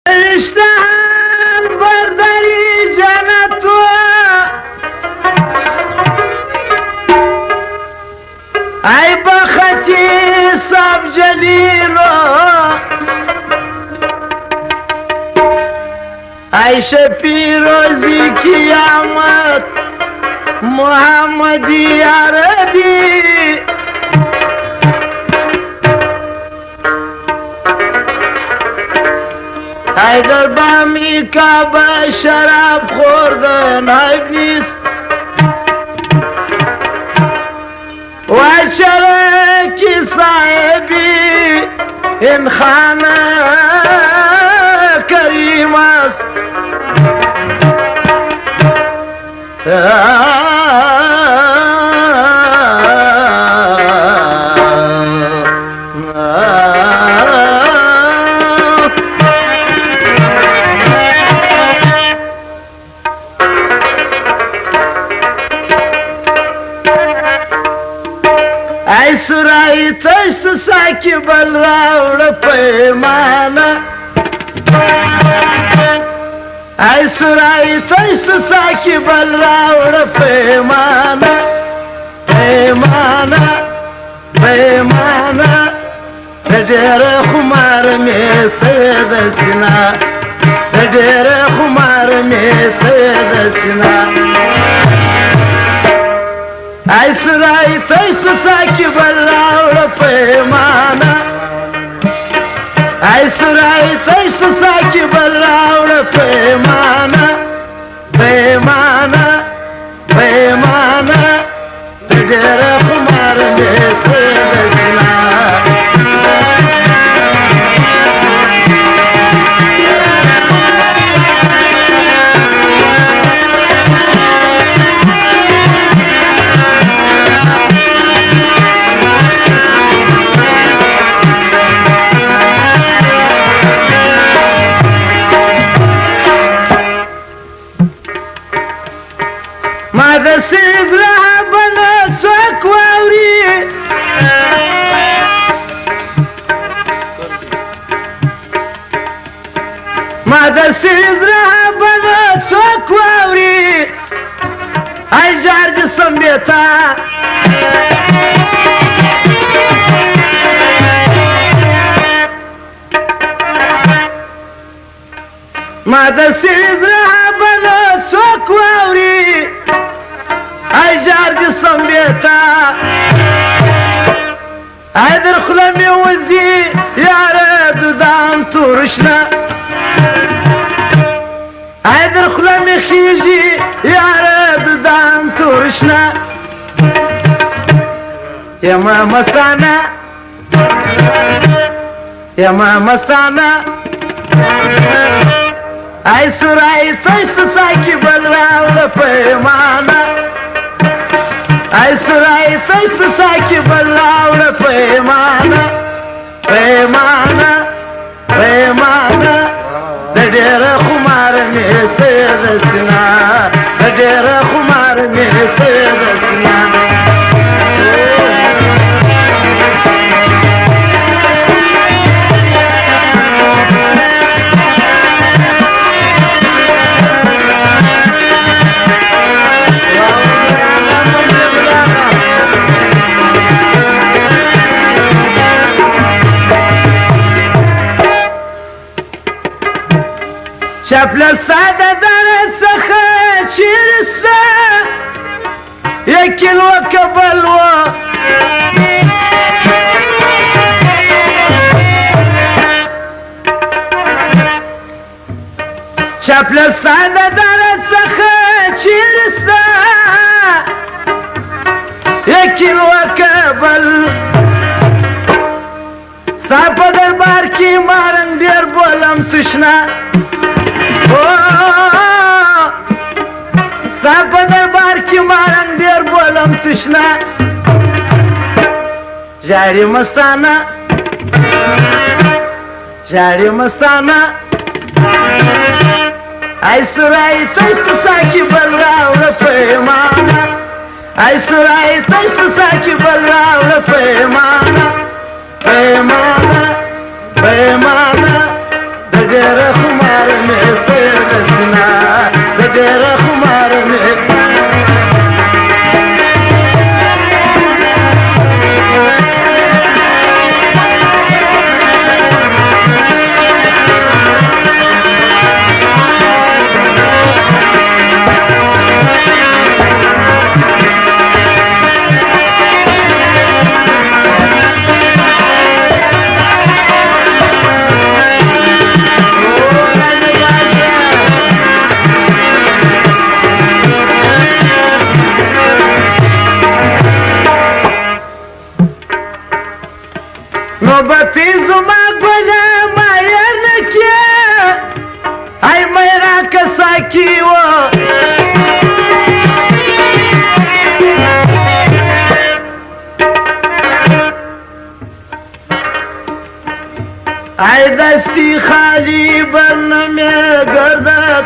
اشتهال برداری جنتو ای بختی سب جلیلو ای شفی روزی قیامت محمدی عربی ای در بامی کعبه شراب خوردن عیب نیست و شرکی صاحبی این خانه کریم است ای سرائی تشت ساکی بل راوڑ پیمانا ای سرائی تشت ساکی بل راوڑ پیمانا پیمانا پیمانا دیر خمار میں سوید سنا دیر خمار میں سوید سنا ای سرائی تشت ساکی بل راوڑ پیمانا ای سرائی تشت ساکی بل راوڑ پیمانا پیمانا پیمانا دیر خمار میں سید سنا ما د سیز رهبنه څوک واوري ما د سیز رهبنه څوک واوري ای جارج سمبیتا ما د سیز رهبنه څوک واوري ای جارج سمبیتا ای در خلمی وزی یاره دودان تورشنا ای در خلمی خیجی یاره دودان تورشنا یما مستانا یما مستانا ای سرائی تشت ساکی بل راوڑ پیمانا ای سرائی تشت ساکی بل راوڑ پیمانا پیمانا پیمانا دیر خمار میں سید سنا دیر خمار میں سید سنا شپلستا د درد څخه چیرسته یکل وکبل و شپلستا د درد څخه چیرسته یکل وکبل ستا په دربار کې مارنګ ډېر بولم تشنا ستا په دربار کې مارنګ ډېر بولم تشنا ژاړي مستانه ژاړي مستانه ای سرائی تشت ساکی بل راوڑ پیمانا ای سرائی تشت ساکی بل راوڑ پیمانا پیمانا پیمانا دیر خمار خمار مې سر دسنا د ډېر خمار مې نوبتی زما گوزه مایر نکیه ای میرا کسا کیو ای دستی خالی برنمی گردد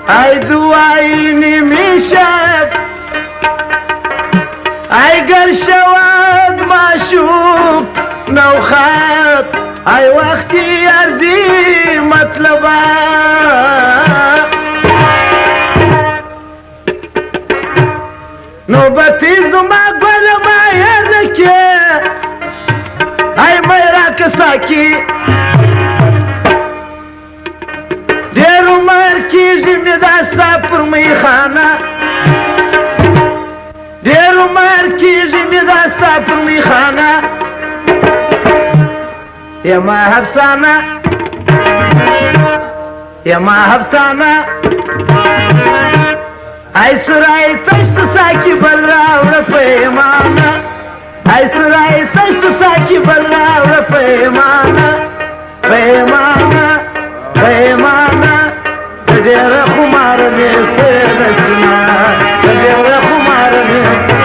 ای دعایی نمیشد ای گر شود معشوق نوخات ای وقتی ارزی مطلبا نوبتی زما گل مایر نکه ای میرا کساکی دیر عمر کیزی می دستا پر میخانه دیر عمر کیزی می دستا پر میخانه يا ما حبسانة يا ما حبسانة اي سراي تشت ساكي بلرا ورفيمانا اي سراي تشت ساكي بلرا ورفيمانا فيمانا فيمانا دير خمار ميسيد السنا دير خمار ميسيد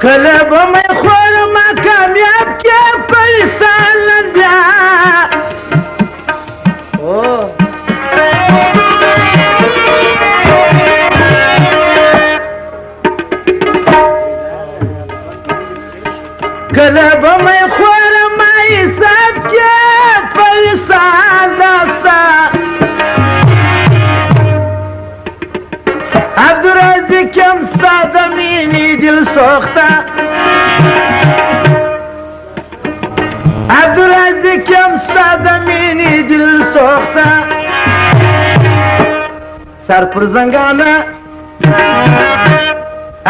کله به مې خورما کامیاب کې پریسان بیا کله به مې خورما حساب کې پریسان داستا عبدالرزاق یم ستا د مینې دل سوخته عبدالرزاق یم ستا د مینې دل سوخته سر پر زنګانه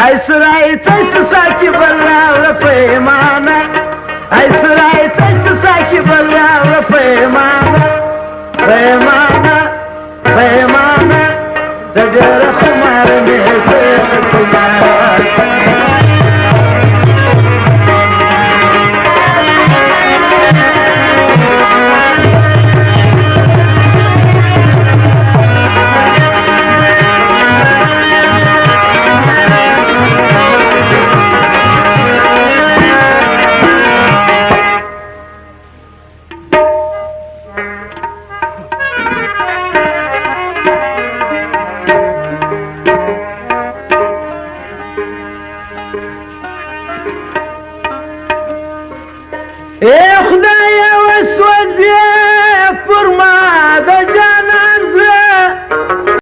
ای سرای تشت ساکی بل راوړه پیمانه ای سرای تشت ساکی بل راوړه پیمانه پیمانه پیمانه د ډېر خمار مې سر سنا اے خدایا وسوځه پر ما د